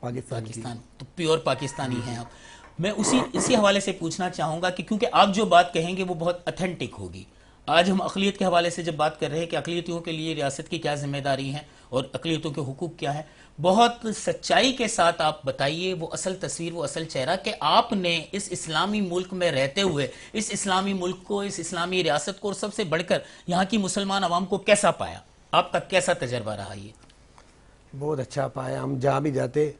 پاکستان تو پیور پاکستانی ہیں آپ. میں اسی حوالے سے پوچھنا چاہوں گا کہ کیونکہ آپ جو بات کہیں گے وہ بہت اتھینٹک ہوگی. آج ہم اقلیت کے حوالے سے جب بات کر رہے ہیں کہ اقلیتوں کے لیے ریاست کی کیا ذمہ داری ہیں اور اقلیتوں کے حقوق کیا ہیں, بہت سچائی کے ساتھ آپ بتائیے وہ اصل تصویر, وہ اصل چہرہ کہ آپ نے اس اسلامی ملک میں رہتے ہوئے اس اسلامی ملک کو, اس اسلامی ریاست کو اور سب سے بڑھ کر یہاں کی مسلمان عوام کو کیسا پایا, آپ کا کیسا تجربہ رہا یہ؟ بہت اچھا پایا. ہم جہاں بھی جاتے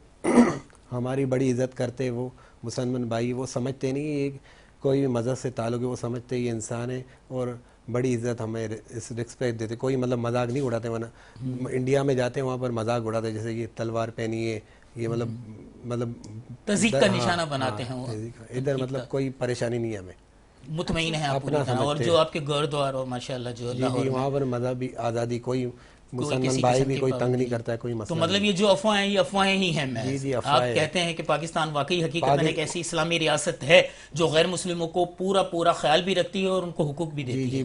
ہماری بڑی عزت کرتے وہ مسلمان بھائی. وہ سمجھتے نہیں یہ کوئی بھی مذہب سے تعلق ہے, وہ سمجھتے یہ انسان ہے اور بڑی عزت ہمیں اس رسپیکٹ دیتے. کوئی مطلب مذاق نہیں اڑاتے. ورنہ انڈیا میں جاتے ہیں وہاں پر مذاق اڑاتے جیسے یہ تلوار پہنی ہے, یہ مطلب تہذیب کا نشانہ بناتے ہیں. ادھر مطلب کوئی پریشانی نہیں ہے, ہمیں مطمئن ہے آپ پوری طرح. اور جو آپ کے گھردوار اور ماشاءاللہ جو اللہ وہاں پر مذہبی آزادی کوئی مسلمان بھائی بھی کوئی تنگ نہیں کرتا ہے, کوئی مسئلہ. تو مطلب یہ جو افواہیں ہیں یہ افواہیں ہی ہیں. آپ کہتے ہیں کہ پاکستان واقعی حقیقت میں ایک ایسی اسلامی ریاست ہے جو غیر مسلموں کو پورا خیال بھی رکھتی ہے اور ان کو حقوق بھی دیتی ہے. جی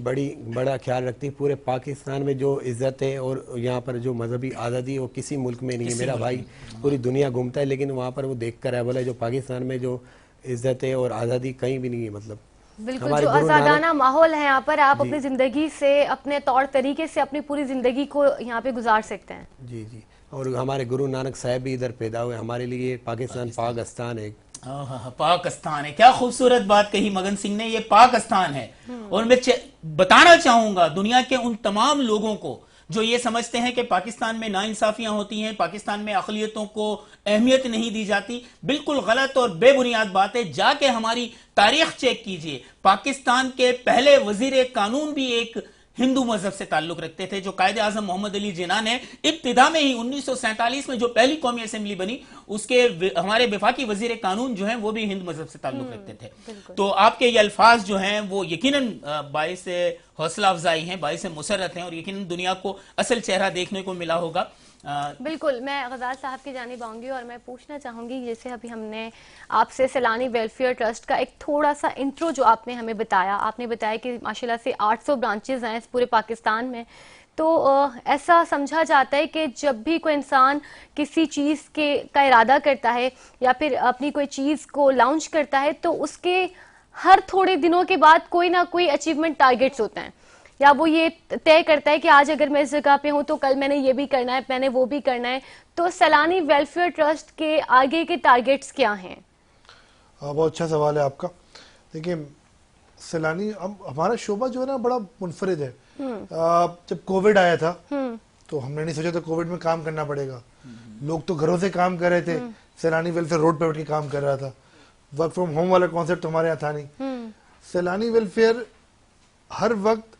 بڑا خیال رکھتی ہے. پورے پاکستان میں جو عزت ہے اور یہاں پر جو مذہبی آزادی ہے وہ کسی ملک میں نہیں ہے. میرا بھائی پوری دنیا گھومتا ہے لیکن وہاں پر وہ دیکھ کر ہے بولا جو پاکستان میں جو عزت ہے اور آزادی کہیں بھی نہیں ہے. مطلب بالکل جو آزادانہ ماحول ہے یہاں پر, آپ اپنی زندگی سے اپنے طور طریقے سے اپنی پوری زندگی کو یہاں پہ گزار سکتے ہیں. جی اور ہمارے گرو نانک صاحب بھی ادھر پیدا ہوئے. ہمارے لیے پاکستان پاکستان ہے. پاکستان ہے. کیا خوبصورت بات کہی مگن سنگھ نے, یہ پاکستان ہے. اور میں بتانا چاہوں گا دنیا کے ان تمام لوگوں کو جو یہ سمجھتے ہیں کہ پاکستان میں ناانصافیاں ہوتی ہیں, پاکستان میں اقلیتوں کو اہمیت نہیں دی جاتی, بالکل غلط اور بے بنیاد بات ہے. جا کے ہماری تاریخ چیک کیجئے. پاکستان کے پہلے وزیر قانون بھی ایک ہندو مذہب سے تعلق رکھتے تھے. جو قائد اعظم محمد علی جناح نے ابتدا میں ہی 1947 میں جو پہلی قومی اسمبلی بنی اس کے ہمارے وفاقی وزیر قانون جو ہیں وہ بھی ہند مذہب سے تعلق رکھتے تھے. تو آپ کے یہ الفاظ جو ہیں وہ یقیناً باعث حوصلہ افزائی ہیں, باعث مسرت ہیں اور یقیناً دنیا کو اصل چہرہ دیکھنے کو ملا ہوگا. بالکل میں غزال صاحب کی جانب آؤں گی اور میں پوچھنا چاہوں گی جیسے ابھی ہم نے آپ سے سیلانی ویلفیئر ٹرسٹ کا ایک تھوڑا سا انٹرو جو آپ نے ہمیں بتایا, آپ نے بتایا کہ ماشاءاللہ سے 800 برانچز ہیں اس پورے پاکستان میں. تو ایسا سمجھا جاتا ہے کہ جب بھی کوئی انسان کسی چیز کا ارادہ کرتا ہے یا پھر اپنی کوئی چیز کو لانچ کرتا ہے تو اس کے ہر تھوڑے دنوں کے بعد کوئی نہ کوئی اچیومنٹ ٹارگیٹس ہوتے ہیں, یا وہ یہ طے کرتا ہے کہ آج اگر میں اس جگہ پہ ہوں تو کل میں نے یہ بھی کرنا ہے, میں نے وہ بھی کرنا ہے. تو سیلانی ویلفیئر ٹرسٹ کے آگے کے ٹارگیٹس کیا ہیں؟ بہت اچھا سوال ہے آپ کا. دیکھیں سیلانی ہمارا شعبہ جو ہے نا بڑا منفرد ہے. جب کووڈ آیا تھا تو ہم نے نہیں سوچا تھا کووڈ میں کام کرنا پڑے گا. لوگ تو گھروں سے کام کر رہے تھے, سیلانی ویلفیئر روڈ پہ بیٹھ کے کام کر رہا تھا. ورک فرام ہوم والا کانسیپٹ ہمارے یہاں تھا نہیں. سیلانی ویلفیئر ہر وقت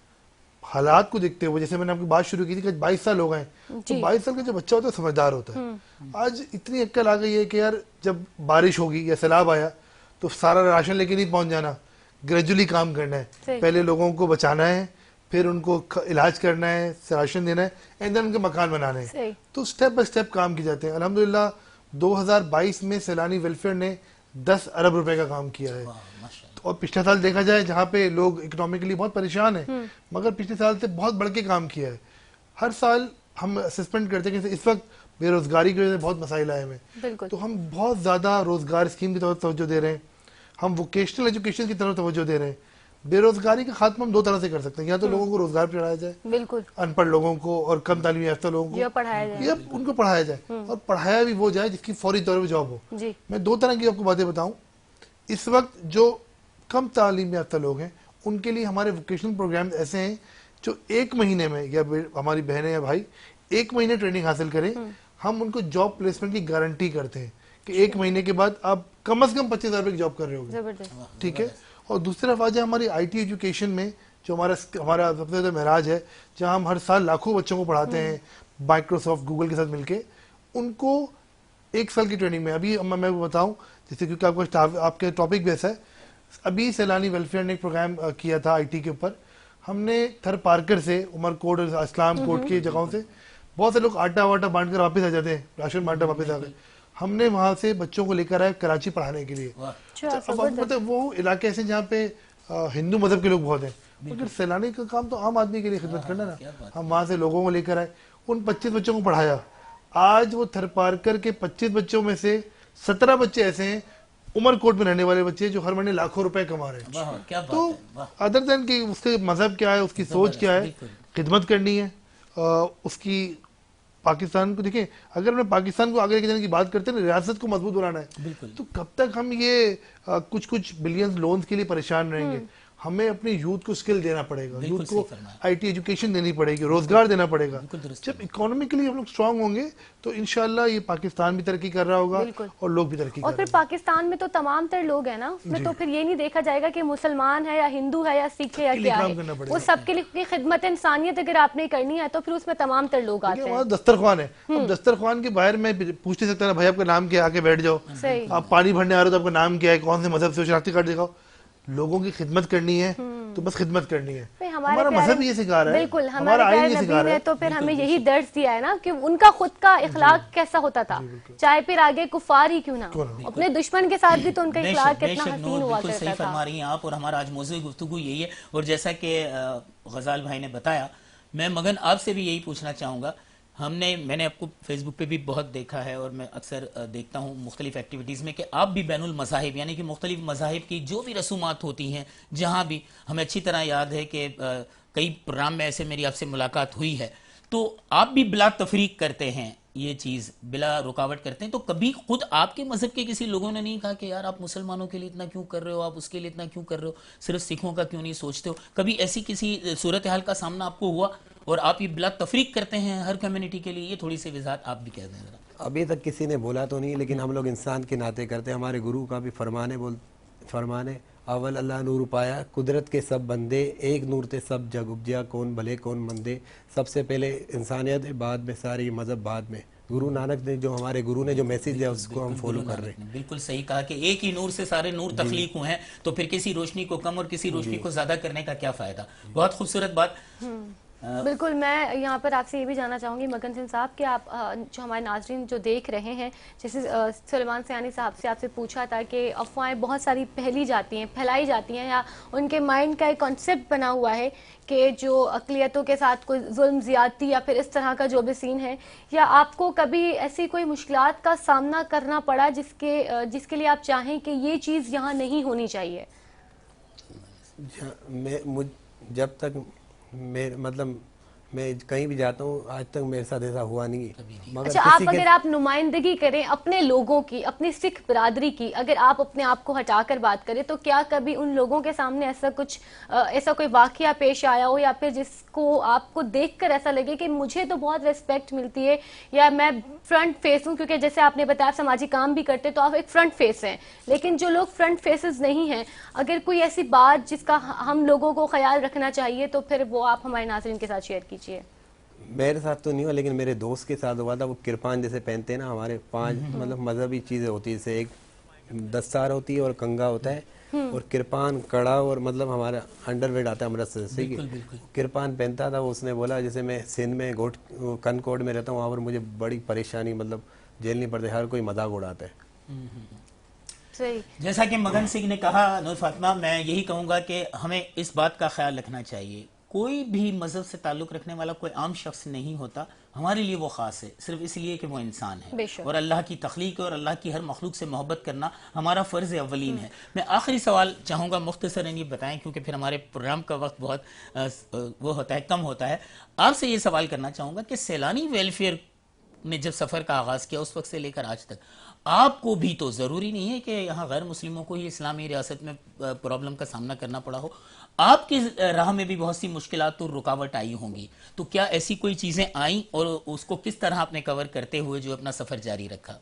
حالات کو دیکھتے ہوئے, جیسے میں نے آپ کی بات شروع کی تھی کہ 22 سال ہو گئے, تو 22 سال کا جو بچہ ہوتا ہے سمجھدار ہوتا ہے. آج اتنی عقل آ گئی ہے کہ یار جب بارش ہوگی یا سیلاب آیا تو سارا راشن لے کے نہیں پہنچ جانا, گریجولی کام کرنا ہے. پہلے لوگوں کو بچانا ہے, پھر ان کو علاج کرنا ہے, راشن دینا ہے, اینڈ دین ان کے مکان بنانے ہیں. تو سٹیپ بائی سٹیپ کام کی جاتے ہیں. الحمدللہ 2022 میں سیلانی ویلفیئر نے 10 ارب روپے کا کام کیا ہے. اور پچھلے سال دیکھا جائے جہاں پہ لوگ اکنامکلی بہت پریشان ہیں, مگر پچھلے سال سے بہت بڑھ کے کام کیا ہے. ہر سال ہم اسسمنٹ کرتے ہیں کہ اس وقت بے روزگاری کی وجہ سے بہت مسائل آئے ہیں, تو ہم بہت زیادہ روزگار اسکیم کی طرف توجہ دے رہے ہیں. ہم ووکیشنل ایجوکیشن کی طرف توجہ دے رہے ہیں. بے روزگاری کا خاتمہ ہم 2 طرح سے کر سکتے ہیں. یا تو لوگوں کو روزگار پہ چڑھایا جائے, بالکل ان پڑھ لوگوں کو اور کم تعلیم یافتہ لوگوں کو, یا ان کو پڑھایا جائے, اور پڑھایا بھی وہ جائے جس کی فوری طور پہ جاب ہو. میں 2 طرح کی آپ کو باتیں بتاؤں. اس وقت جو کم تعلیم یافتہ لوگ ہیں ان کے لیے ہمارے ووکیشنل پروگرام ایسے ہیں جو 1 مہینے میں, یا ہماری بہنیں یا بھائی 1 مہینے ٹریننگ حاصل کریں, ہم ان کو جاب پلیسمنٹ کی گارنٹی کرتے ہیں کہ 1 مہینے کے بعد آپ کم از کم 25,000 روپے کی جاب کر رہے ہوگے. ٹھیک ہے. اور دوسری طرف آ جائے ہماری IT ایجوکیشن میں, جو ہمارا سب سے زیادہ معراج ہے, جہاں ہم ہر سال لاکھوں بچوں کو پڑھاتے ہیں مائکروسافٹ گوگل کے ساتھ مل کے. ان کو 1 سال کی ٹریننگ میں, ابھی میں بتاؤں جیسے کیونکہ آپ کے ٹاپک بھی ایسا ہے, ابھی سیلانی ویلفیئر نے ایک پروگرام کیا تھا IT کے اوپر. ہم نے تھر پارکر سے, عمر کوٹ اور اسلام کوٹ کی جگہوں سے بہت سے لوگ آٹا واٹا بانٹ کر واپس آ جاتے ہیں, راشن بانٹا واپس آ گئے. ہم نے وہاں سے بچوں کو لے کر آئے کراچی پڑھانے کے لیے. مطلب وہ علاقے ایسے جہاں پہ ہندو مذہب کے لوگ بہت ہیں, مگر سیلانی کا کام تو عام آدمی کے لیے خدمت کرنا نا. ہم وہاں سے لوگوں کو لے کر آئے, ان 25 بچوں کو پڑھایا. آج وہ تھر پارکر کے 25 بچوں میں سے 17 بچے ایسے ہیں عمر کوٹ میں رہنے والے بچے جو ہر مہینے لاکھوں روپے کما رہے ہیں. واہ، کیا بات تو ہے، واہ. ادر دین کہ اس کے مذہب کیا ہے, اس کی سوچ کیا ہے, خدمت کرنی ہے, اس کی پاکستان کو دیکھیں, اگر ہم پاکستان کو آگے لے کے جانے کی بات کرتے ہیں نا, ریاست کو مضبوط بنانا ہے, تو کب تک ہم یہ کچھ بلینز لونز کے لیے پریشان رہیں گے؟ ہمیں اپنے یوتھ کو سکل دینا پڑے گا, یوتھ کو آئی ٹی ایجوکیشن دینی پڑے گی, روزگار دینا پڑے گا. جب اکانومیکلی ہم لوگ اسٹرانگ ہوں گے تو انشاءاللہ یہ پاکستان بھی ترقی کر رہا ہوگا اور لوگ بھی ترقی کر رہے اور پھر پاکستان میں تو تمام تر لوگ ہیں نا, اس میں تو پھر یہ نہیں دیکھا جائے گا کہ مسلمان ہے یا ہندو ہے یا سکھ ہے یا کیا ہے, وہ سب کے لیے خدمت انسانیت اگر آپ نے کرنی ہے تو پھر اس میں تمام تر لوگ آتے ہیں. وہاں دسترخوان ہے, اب دسترخوان کے باہر میں پوچھ نہیں سکتا نا بھائی آپ کا نام کیا, آ کے بیٹھ جاؤ. آپ پانی بھرنے آ رہے ہو تو آپ کا نام کیا ہے, کون سے مذہب سے, شناختی کارڈ دکھاؤ. لوگوں کی خدمت کرنی ہے تو بس خدمت کرنی ہے. ہمارا مذہب یہ سکھا رہا ہے, بالکل ہمارے پیارے نبی نے تو پھر ہمیں یہی درس دیا ہے نا کہ ان کا خود کا اخلاق کیسا ہوتا تھا, چاہے پھر آگے کفار ہی کیوں نہ, اپنے دشمن کے ساتھ بھی تو ان کا اخلاق کتنا حسین ہوا کرتا تھا. صحیح فرما رہی ہیں آپ, اور ہمارا آج موضوع گفتگو یہی ہے. اور جیسا کہ غزال بھائی نے بتایا, میں مگن آپ سے بھی یہی پوچھنا چاہوں گا. میں نے آپ کو فیس بک پہ بھی بہت دیکھا ہے اور میں اکثر دیکھتا ہوں مختلف ایکٹیویٹیز میں کہ آپ بھی بین المذاہب یعنی کہ مختلف مذاہب کی جو بھی رسومات ہوتی ہیں, جہاں بھی ہمیں اچھی طرح یاد ہے کہ کئی پروگرام میں ایسے میری آپ سے ملاقات ہوئی ہے, تو آپ بھی بلا تفریق کرتے ہیں, یہ چیز بلا رکاوٹ کرتے ہیں. تو کبھی خود آپ کے مذہب کے کسی لوگوں نے نہیں کہا کہ یار آپ مسلمانوں کے لیے اتنا کیوں کر رہے ہو, آپ اس کے لیے اتنا کیوں کر رہے ہو, صرف سکھوں کا کیوں نہیں سوچتے ہو؟ کبھی ایسی کسی صورتحال کا سامنا آپ کو ہوا اور آپ یہ بلا تفریق کرتے ہیں ہر کمیونٹی کے لیے؟ یہ تھوڑی سی وضاحت آپ بھی کہہ دیں ذرا. ابھی تک کسی نے بولا تو نہیں, لیکن ہم لوگ انسان کے ناطے کرتے ہیں. ہمارے گرو کا بھی فرمانے اول اللہ نور پایا قدرت کے سب بندے, ایک نور تے سب جگ اپجیا, کون بھلے کون مندے. سب سے پہلے انسانیت, بعد میں ساری مذہب بعد میں. گرو نانک نے جو ہمارے گرو نے جو میسیج دیا اس کو ہم فالو کر رہے ہیں. بالکل صحیح کہا کہ ایک ہی نور سے سارے نور تخلیق ہوئے ہیں, تو پھر کسی روشنی کو کم اور کسی روشنی کو زیادہ کرنے کا کیا فائدہ. بہت خوبصورت بات. بالکل. میں یہاں پر آپ سے یہ بھی جاننا چاہوں گی مگن سنگھ صاحب کہ آپ جو ہمارے ناظرین جو دیکھ رہے ہیں, جیسے سلیمان سیانی صاحب سے آپ سے پوچھا تھا کہ افواہیں بہت ساری پھیلائی جاتی ہیں یا ان کے مائنڈ کا ایک کانسیپٹ بنا ہوا ہے کہ جو اقلیتوں کے ساتھ کوئی ظلم زیادتی یا پھر اس طرح کا جو بھی سین ہے, یا آپ کو کبھی ایسی کوئی مشکلات کا سامنا کرنا پڑا جس کے لیے آپ چاہیں کہ یہ چیز یہاں نہیں ہونی چاہیے؟ جب تک میں کہیں بھی جاتا ہوں آج تک میرے ساتھ ایسا ہوا نہیں ہے. اچھا, اگر آپ نمائندگی کریں اپنے لوگوں کی, اپنی سکھ برادری کی, اگر آپ اپنے آپ کو ہٹا کر بات کریں, تو کیا کبھی ان لوگوں کے سامنے ایسا کوئی واقعہ پیش آیا ہو, یا پھر جس کو آپ کو دیکھ کر ایسا لگے کہ مجھے تو بہت ریسپیکٹ ملتی ہے, یا میں فرنٹ فیس ہوں, کیونکہ جیسے آپ نے بتایا سماجی کام بھی کرتے تو آپ ایک فرنٹ فیس ہیں, لیکن جو لوگ فرنٹ فیسز نہیں ہیں, اگر کوئی ایسی بات جس کا ہم لوگوں کو خیال رکھنا چاہیے تو پھر وہ آپ ہمارے ناظرین کے ساتھ شیئر کیجیے. میرے ساتھ تو نہیں ہوا, لیکن میرے دوست کے ساتھ ہوا تھا. وہ کرپان جیسے پہنتے ہیں نا, ہمارے 5 مطلب مذہبی چیزیں ہوتی ہیں, جیسے ایک دستار ہوتی ہے اور کنگا ہوتا ہے, اور کرپان کڑا, اور مطلب ہمارا انڈر ویئر آتا ہے امرتسر سے. کرپان پہنتا تھا. اس نے بولا جیسے میں سندھ میں کنکوٹ میں رہتا ہوں, وہاں پر مجھے بڑی پریشانی مطلب جھیلنی پڑتی ہے, ہر کوئی مذاق اڑاتا ہے. جیسا کہ مگن سنگھ نے کہا, نور فاطمہ, میں یہی کہوں گا کہ ہمیں اس بات کا خیال رکھنا چاہیے. کوئی بھی مذہب سے تعلق رکھنے والا کوئی عام شخص نہیں ہوتا, ہمارے لیے وہ خاص ہے صرف اس لیے کہ وہ انسان ہے, اور اللہ کی تخلیق اور اللہ کی ہر مخلوق سے محبت کرنا ہمارا فرض اولین ہے. میں آخری سوال چاہوں گا مختصراً یہ بتائیں, کیونکہ پھر ہمارے پروگرام کا وقت بہت وہ ہوتا ہے, کم ہوتا ہے. آپ سے یہ سوال کرنا چاہوں گا کہ سیلانی ویلفیئر نے جب سفر کا آغاز کیا اس وقت سے لے کر آج تک, آپ کو بھی تو ضروری نہیں ہے کہ یہاں غیر مسلموں کو ہی اسلامی ریاست میں پرابلم کا سامنا کرنا پڑا ہو, آپ کی راہ میں بھی بہت سی مشکلات اور رکاوٹ آئی ہوں گی, تو کیا ایسی کوئی چیزیں آئیں اور اس کو کس طرح آپ نے کور کرتے ہوئے جو اپنا سفر جاری رکھا؟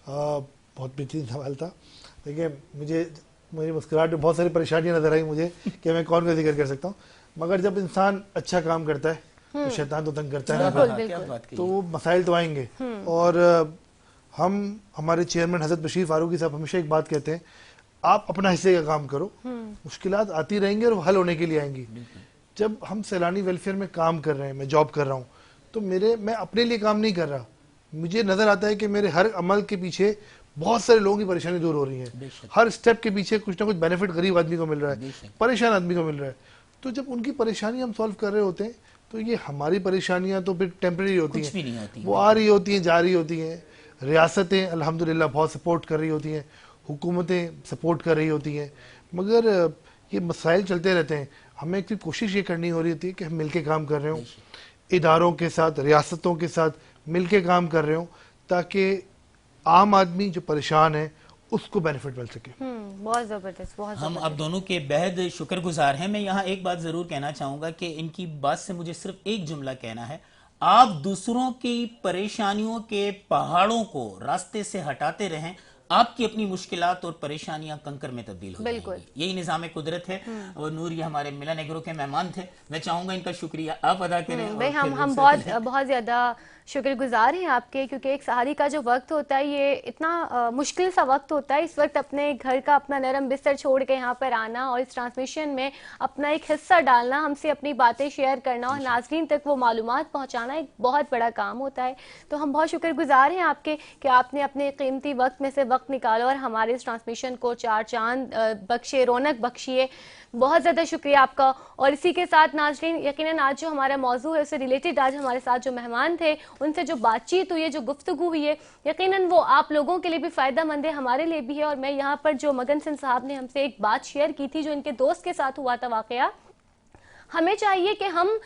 بہت بہترین سوال تھا. دیکھیے, مجھے مسکراہٹ میں بہت ساری پریشانیاں نظر آئی مجھے کہ میں کون کا ذکر کر سکتا ہوں, مگر جب انسان اچھا کام کرتا ہے تو شیطان تو تنگ کرتا ہے, تو وہ مسائل تو آئیں گے. اور ہمارے چیئرمین حضرت بشیر فاروقی صاحب ہمیشہ ایک بات کہتے ہیں, آپ اپنا حصے کا کام کرو, مشکلات آتی رہیں گی اور وہ حل ہونے کے لیے آئیں گی. جب ہم سیلانی ویلفیئر میں کام کر رہے ہیں, میں جاب کر رہا ہوں, تو میں اپنے لیے کام نہیں کر رہا, مجھے نظر آتا ہے کہ میرے ہر عمل کے پیچھے بہت سارے لوگوں کی پریشانی دور ہو رہی ہے, ہر سٹیپ کے پیچھے کچھ نہ کچھ بینیفٹ غریب آدمی کو مل رہا ہے, پریشان آدمی کو مل رہا ہے. تو جب ان کی پریشانی ہم سالو کر رہے ہوتے ہیں تو یہ ہماری پریشانیاں تو پھر ٹیمپریری ہوتی کچھ بھی نہیں ہیں، ہوتی وہ آ رہی ہوتی ہیں، جا رہی ہوتی ہیں. ریاستیں الحمدللہ بہت سپورٹ کر رہی ہوتی ہیں، حکومتیں سپورٹ کر رہی ہوتی ہیں، مگر یہ مسائل چلتے رہتے ہیں. ہمیں ایک کوشش یہ کرنی ہو رہی ہوتی ہے کہ ہم مل کے کام کر رہے ہوں، اداروں کے ساتھ، ریاستوں کے ساتھ مل کے کام کر رہے ہوں، تاکہ عام آدمی جو پریشان ہے اس کو بینیفٹ مل سکے. بہت زبردست، بہت ہم زبردست. اب دونوں کے بہت شکر گزار ہیں. میں یہاں ایک بات ضرور کہنا چاہوں گا کہ ان کی بات سے مجھے صرف ایک جملہ کہنا ہے: آپ دوسروں کی پریشانیوں کے پہاڑوں کو راستے سے ہٹاتے رہیں، آپ کی اپنی مشکلات اور پریشانیاں کنکر میں تبدیل ہو جائیں گی. یہی نظام قدرت ہے. اور نور یہ ہمارے ملن ایگرو کے مہمان تھے. میں چاہوں گا ان کا شکریہ آپ ادا کریں. بھائی ہم بہت زیادہ شکر گزار ہیں آپ کے، کیونکہ ایک سحری کا جو وقت ہوتا ہے یہ اتنا مشکل سا وقت ہوتا ہے. اس وقت اپنے گھر کا اپنا نرم بستر چھوڑ کے یہاں پر آنا اور اس ٹرانسمیشن میں اپنا ایک حصہ ڈالنا، ہم سے اپنی باتیں شیئر کرنا اور ناظرین تک وہ معلومات پہنچانا ایک بہت بڑا کام ہوتا ہے. تو ہم بہت شکر گزار ہیں آپ کے کہ آپ نے اپنے قیمتی وقت میں سے وقت نکالا اور ہمارے اس ٹرانسمیشن کو چار چاند بخشے، رونق بخشیے. بہت زیادہ شکریہ آپ کا. اور اسی کے ساتھ ناظرین، یقیناً آج جو ہمارا موضوع ہے اس سے ریلیٹڈ آج ہمارے ساتھ جو مہمان تھے ان سے جو بات چیت ہوئی ہے، جو گفتگو ہوئی ہے، یقیناً وہ آپ لوگوں کے لیے بھی فائدہ مند ہے، ہمارے لیے بھی ہے. اور میں یہاں پر جو مگن سنگھ صاحب نے ہم سے ایک بات شیئر کی تھی جو ان کے دوست کے ساتھ ہوا تھا واقعہ، ہمیں چاہیے کہ ہم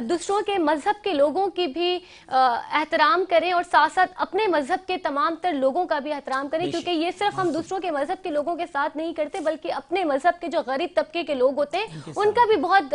دوسروں کے مذہب کے لوگوں کی بھی احترام کریں اور ساتھ ساتھ اپنے مذہب کے تمام تر لوگوں کا بھی احترام کریں، کیونکہ یہ صرف ہم دوسروں کے مذہب کے لوگوں کے ساتھ نہیں کرتے بلکہ اپنے مذہب کے جو غریب طبقے کے لوگ ہوتے ہیں ان کا بھی بہت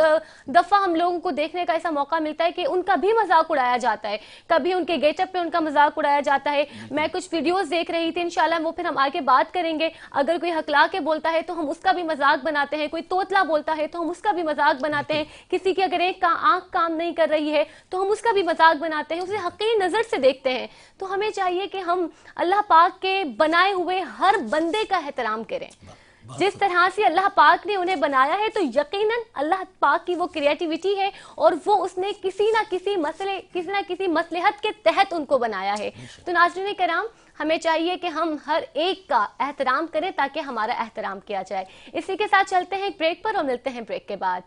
دفعہ ہم لوگوں کو دیکھنے کا ایسا موقع ملتا ہے کہ ان کا بھی مذاق اڑایا جاتا ہے. کبھی ان کے گیٹ اپ پہ ان کا مذاق اڑایا جاتا ہے. میں کچھ ویڈیوز دیکھ رہی تھی، انشاءاللہ وہ پھر ہم آگے بات کریں گے. اگر کوئی ہکلا کے بولتا ہے تو ہم اس کا بھی مذاق بناتے ہیں، کوئی توتلا بولتا ہے تو ہم اس کا بھی مذاق بناتے ہیں، کسی کی اگر ایک آنکھ کام نہیں کر رہی ہے تو ہم اس کا بھی مذاق بناتے ہیں، اسے حقیر نظر سے دیکھتے ہیں. تو ہمیں چاہیے کہ ہم اللہ پاک کے بنائے ہوئے ہر بندے کا احترام کریں. جس طرح سے اللہ پاک نے انہیں بنایا ہے تو یقیناً اللہ پاک کی وہ کریٹیوٹی ہے اور وہ اس نے کسی نہ کسی مصلحت کے تحت ان کو بنایا ہے. تو ناظرین کرام، ہمیں چاہیے کہ ہم ہر ایک کا احترام کریں تاکہ ہمارا احترام کیا جائے. اسی کے ساتھ چلتے ہیں ایک بریک پر اور ملتے ہیں بریک کے بعد.